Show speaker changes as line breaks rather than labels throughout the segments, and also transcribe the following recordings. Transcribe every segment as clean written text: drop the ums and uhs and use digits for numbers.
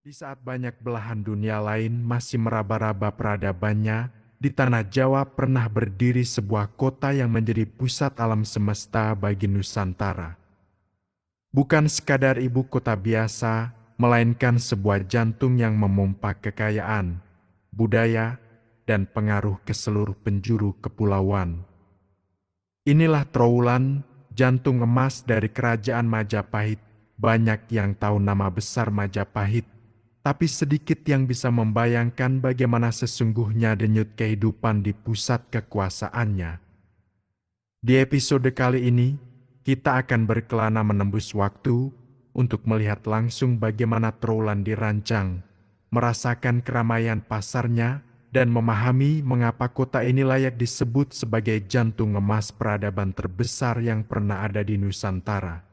Di saat banyak belahan dunia lain masih meraba-raba peradabannya, di tanah Jawa pernah berdiri sebuah kota yang menjadi pusat alam semesta bagi Nusantara. Bukan sekadar ibu kota biasa, melainkan sebuah jantung yang memompa kekayaan, budaya, dan pengaruh ke seluruh penjuru kepulauan. Inilah Trowulan, jantung emas dari kerajaan Majapahit. Banyak yang tahu nama besar Majapahit, tapi sedikit yang bisa membayangkan bagaimana sesungguhnya denyut kehidupan di pusat kekuasaannya. Di episode kali ini, kita akan berkelana menembus waktu untuk melihat langsung bagaimana Trowulan dirancang, merasakan keramaian pasarnya, dan memahami mengapa kota ini layak disebut sebagai jantung emas peradaban terbesar yang pernah ada di Nusantara.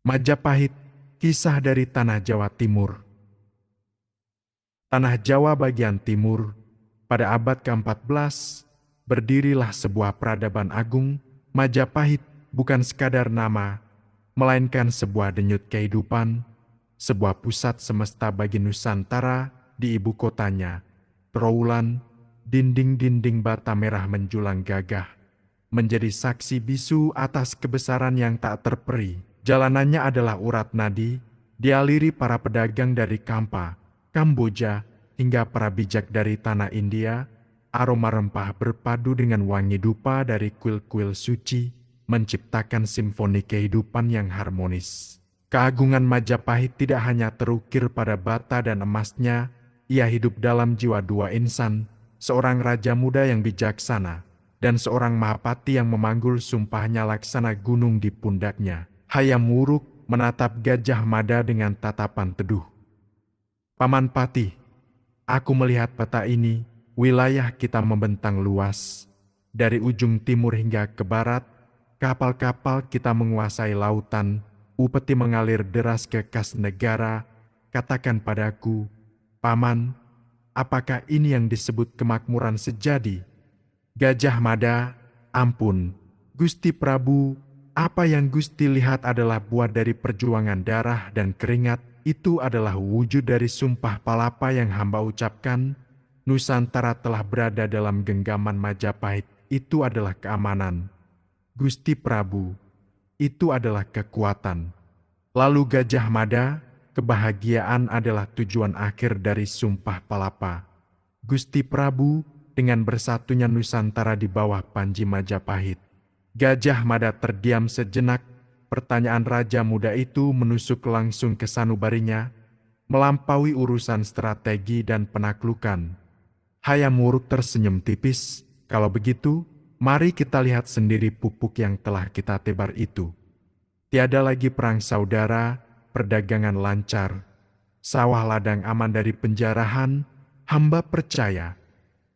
Majapahit, kisah dari Tanah Jawa Timur. Tanah Jawa bagian timur, pada abad ke-14, berdirilah sebuah peradaban agung. Majapahit bukan sekadar nama, melainkan sebuah denyut kehidupan, sebuah pusat semesta bagi Nusantara di ibu kotanya. Trowulan, dinding-dinding bata merah menjulang gagah, menjadi saksi bisu atas kebesaran yang tak terperi. Jalanannya adalah urat nadi, dialiri para pedagang dari Kampa, Kamboja, hingga para bijak dari tanah India. Aroma rempah berpadu dengan wangi dupa dari kuil-kuil suci, menciptakan simfoni kehidupan yang harmonis. Keagungan Majapahit tidak hanya terukir pada bata dan emasnya, ia hidup dalam jiwa dua insan, seorang raja muda yang bijaksana, dan seorang mahapati yang memanggul sumpahnya laksana gunung di pundaknya. Hayam Wuruk menatap Gajah Mada dengan tatapan teduh. Paman Patih, aku melihat peta ini, wilayah kita membentang luas. Dari ujung timur hingga ke barat, kapal-kapal kita menguasai lautan, upeti mengalir deras ke kas negara. Katakan padaku, Paman, apakah ini yang disebut kemakmuran sejati? Gajah Mada, ampun, Gusti Prabu, apa yang Gusti lihat adalah buah dari perjuangan darah dan keringat. Itu adalah wujud dari sumpah palapa yang hamba ucapkan. Nusantara telah berada dalam genggaman Majapahit. Itu adalah keamanan. Gusti Prabu, itu adalah kekuatan. Lalu Gajah Mada, kebahagiaan adalah tujuan akhir dari sumpah palapa. Gusti Prabu, dengan bersatunya Nusantara di bawah Panji Majapahit. Gajah Mada terdiam sejenak. Pertanyaan raja muda itu menusuk langsung ke sanubarinya, melampaui urusan strategi dan penaklukan. Hayam Wuruk tersenyum tipis. Kalau begitu, mari kita lihat sendiri pupuk yang telah kita tebar itu. Tiada lagi perang saudara, perdagangan lancar, sawah ladang aman dari penjarahan. Hamba percaya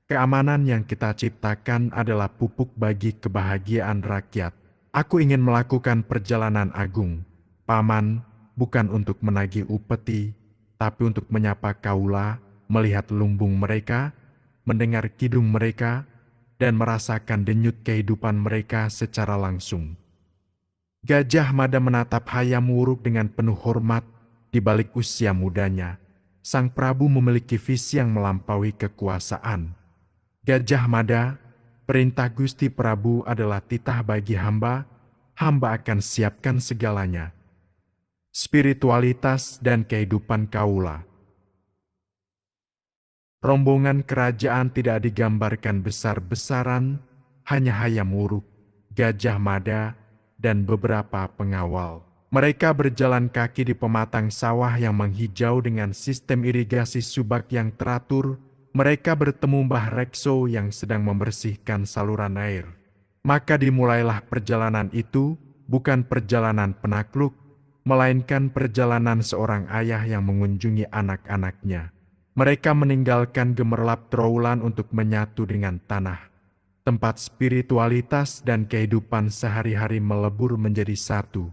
keamanan yang kita ciptakan adalah pupuk bagi kebahagiaan rakyat. Aku ingin melakukan perjalanan agung, Paman, bukan untuk menagih upeti, tapi untuk menyapa kaula, melihat lumbung mereka, mendengar kidung mereka, dan merasakan denyut kehidupan mereka secara langsung. Gajah Mada menatap Hayam Wuruk dengan penuh hormat. Di balik usia mudanya, Sang Prabu memiliki visi yang melampaui kekuasaan. Gajah Mada, perintah Gusti Prabu adalah titah bagi hamba, hamba akan siapkan segalanya. Spiritualitas dan kehidupan kaula. Rombongan kerajaan tidak digambarkan besar-besaran, hanya Hayam Wuruk, Gajah Mada, dan beberapa pengawal. Mereka berjalan kaki di pematang sawah yang menghijau dengan sistem irigasi subak yang teratur. Mereka bertemu Mbah Rekso yang sedang membersihkan saluran air. Maka dimulailah perjalanan itu, bukan perjalanan penakluk, melainkan perjalanan seorang ayah yang mengunjungi anak-anaknya. Mereka meninggalkan gemerlap Trowulan untuk menyatu dengan tanah. Tempat spiritualitas dan kehidupan sehari-hari melebur menjadi satu.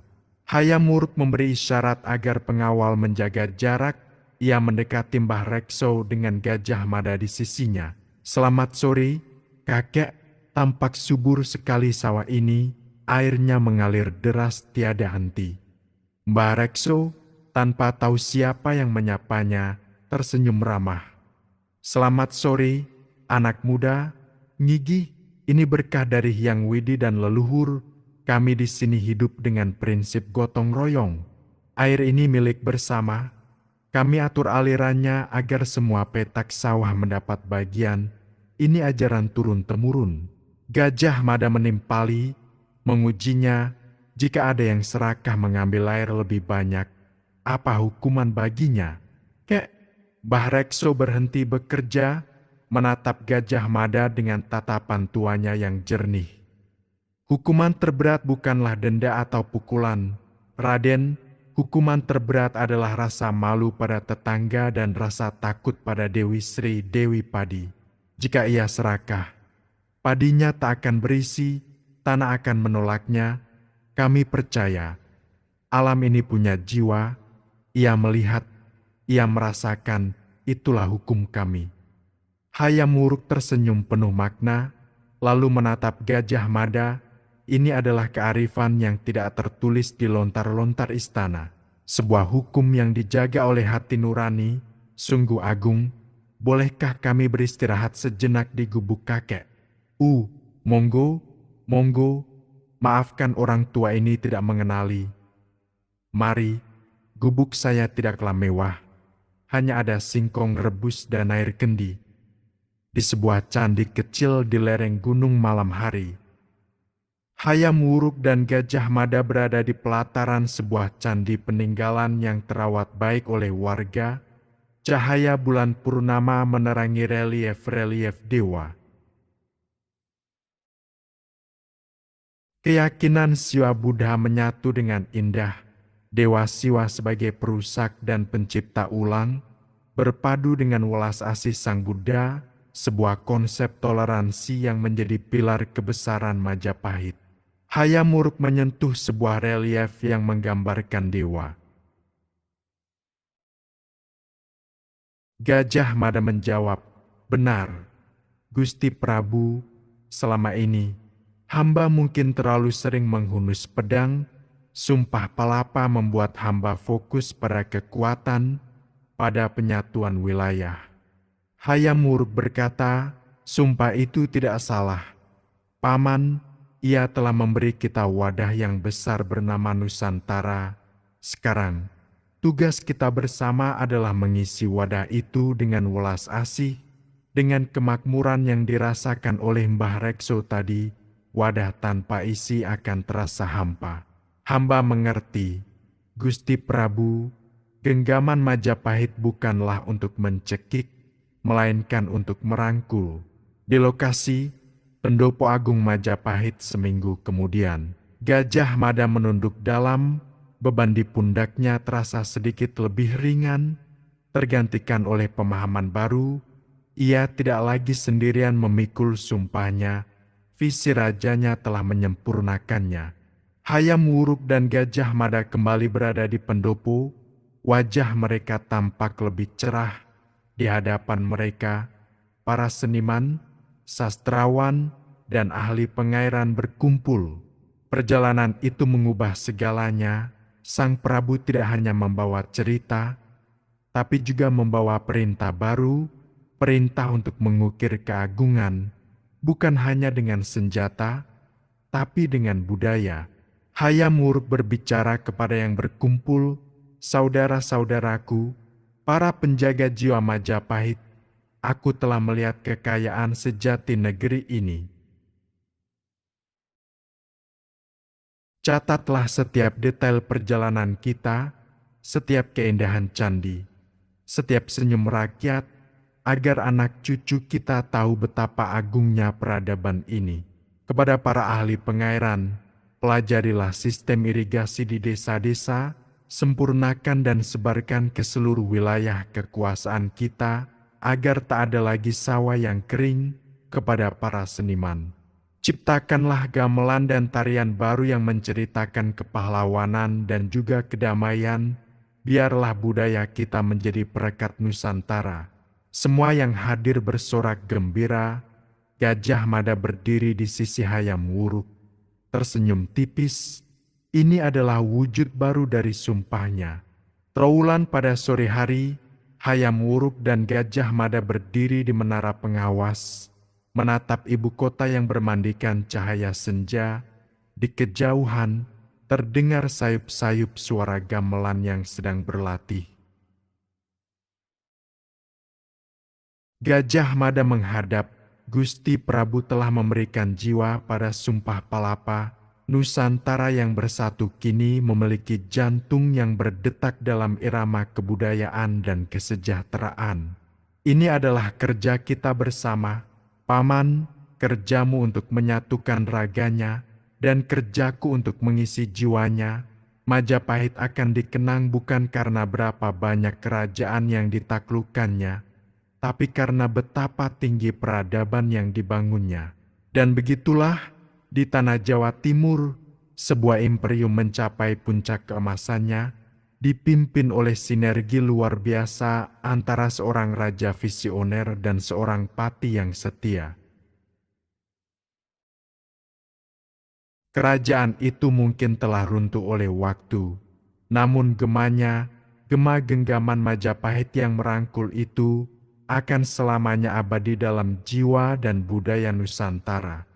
Hayam Wuruk memberi isyarat agar pengawal menjaga jarak. Ia mendekati Mbah Rekso dengan Gajah Mada di sisinya. Selamat sore, kakek. Tampak subur sekali sawah ini. Airnya mengalir deras tiada henti. Mbah Rekso, tanpa tahu siapa yang menyapanya, tersenyum ramah. Selamat sore, anak muda, Ngigi, ini berkah dari Hyang Widi dan leluhur. Kami di sini hidup dengan prinsip gotong royong. Air ini milik bersama. Kami atur alirannya agar semua petak sawah mendapat bagian. Ini ajaran turun-temurun. Gajah Mada menimpali, mengujinya. Jika ada yang serakah mengambil air lebih banyak, apa hukuman baginya? Mbah Rekso berhenti bekerja, menatap Gajah Mada dengan tatapan tuanya yang jernih. Hukuman terberat bukanlah denda atau pukulan. Raden, hukuman terberat adalah rasa malu pada tetangga dan rasa takut pada Dewi Sri Dewi Padi. Jika ia serakah, padinya tak akan berisi, tanah akan menolaknya. Kami percaya, alam ini punya jiwa, ia melihat, ia merasakan, itulah hukum kami. Hayam Wuruk tersenyum penuh makna, lalu menatap Gajah Mada. Ini adalah kearifan yang tidak tertulis di lontar-lontar istana. Sebuah hukum yang dijaga oleh hati nurani, sungguh agung. Bolehkah kami beristirahat sejenak di gubuk kakek? Monggo, monggo, maafkan orang tua ini tidak mengenali. Mari, gubuk saya tidaklah mewah. Hanya ada singkong rebus dan air kendi. Di sebuah candi kecil di lereng gunung malam hari. Hayam Wuruk dan Gajah Mada berada di pelataran sebuah candi peninggalan yang terawat baik oleh warga. Cahaya bulan purnama menerangi relief-relief dewa. Keyakinan Siwa Buddha menyatu dengan indah. Dewa Siwa sebagai perusak dan pencipta ulang, berpadu dengan welas asih Sang Buddha, sebuah konsep toleransi yang menjadi pilar kebesaran Majapahit. Hayam Wuruk menyentuh sebuah relief yang menggambarkan dewa. Gajah Mada menjawab, "Benar, Gusti Prabu, selama ini hamba mungkin terlalu sering menghunus pedang. Sumpah Palapa membuat hamba fokus pada kekuatan, pada penyatuan wilayah." Hayam Wuruk berkata, "Sumpah itu tidak salah. Paman, ia telah memberi kita wadah yang besar bernama Nusantara. Sekarang, tugas kita bersama adalah mengisi wadah itu dengan welas asih, dengan kemakmuran yang dirasakan oleh Mbah Rekso tadi. Wadah tanpa isi akan terasa hampa. Hamba mengerti, Gusti Prabu, genggaman Majapahit bukanlah untuk mencekik, melainkan untuk merangkul." Di lokasi Pendopo Agung Majapahit seminggu kemudian, Gajah Mada menunduk dalam, beban di pundaknya terasa sedikit lebih ringan, tergantikan oleh pemahaman baru. Ia tidak lagi sendirian memikul sumpahnya, visi rajanya telah menyempurnakannya. Hayam Wuruk dan Gajah Mada kembali berada di pendopo. Wajah mereka tampak lebih cerah. Di hadapan mereka, para seniman, sastrawan, dan ahli pengairan berkumpul. Perjalanan itu mengubah segalanya. Sang Prabu tidak hanya membawa cerita, tapi juga membawa perintah baru, perintah untuk mengukir keagungan, bukan hanya dengan senjata, tapi dengan budaya. Hayam Wuruk berbicara kepada yang berkumpul, "Saudara-saudaraku, para penjaga jiwa Majapahit, aku telah melihat kekayaan sejati negeri ini. Catatlah setiap detail perjalanan kita, setiap keindahan candi, setiap senyum rakyat, agar anak cucu kita tahu betapa agungnya peradaban ini." Kepada para ahli pengairan, pelajarilah sistem irigasi di desa-desa, sempurnakan dan sebarkan ke seluruh wilayah kekuasaan kita, agar tak ada lagi sawah yang kering. Kepada para seniman, ciptakanlah gamelan dan tarian baru yang menceritakan kepahlawanan dan juga kedamaian. Biarlah budaya kita menjadi perekat Nusantara. Semua yang hadir bersorak gembira. Gajah Mada berdiri di sisi Hayam Wuruk, tersenyum tipis. Ini adalah wujud baru dari sumpahnya. Trawulan pada sore hari, Hayam Wuruk dan Gajah Mada berdiri di menara pengawas, menatap ibu kota yang bermandikan cahaya senja. Di kejauhan, terdengar sayup-sayup suara gamelan yang sedang berlatih. Gajah Mada menghadap. Gusti Prabu telah memberikan jiwa pada Sumpah Palapa. Nusantara yang bersatu kini memiliki jantung yang berdetak dalam irama kebudayaan dan kesejahteraan. Ini adalah kerja kita bersama, Paman, kerjamu untuk menyatukan raganya, dan kerjaku untuk mengisi jiwanya. Majapahit akan dikenang bukan karena berapa banyak kerajaan yang ditaklukkannya, tapi karena betapa tinggi peradaban yang dibangunnya. Dan begitulah, di tanah Jawa Timur, sebuah imperium mencapai puncak keemasannya, dipimpin oleh sinergi luar biasa antara seorang raja visioner dan seorang pati yang setia. Kerajaan itu mungkin telah runtuh oleh waktu, namun gema genggaman Majapahit yang merangkul itu, akan selamanya abadi dalam jiwa dan budaya Nusantara.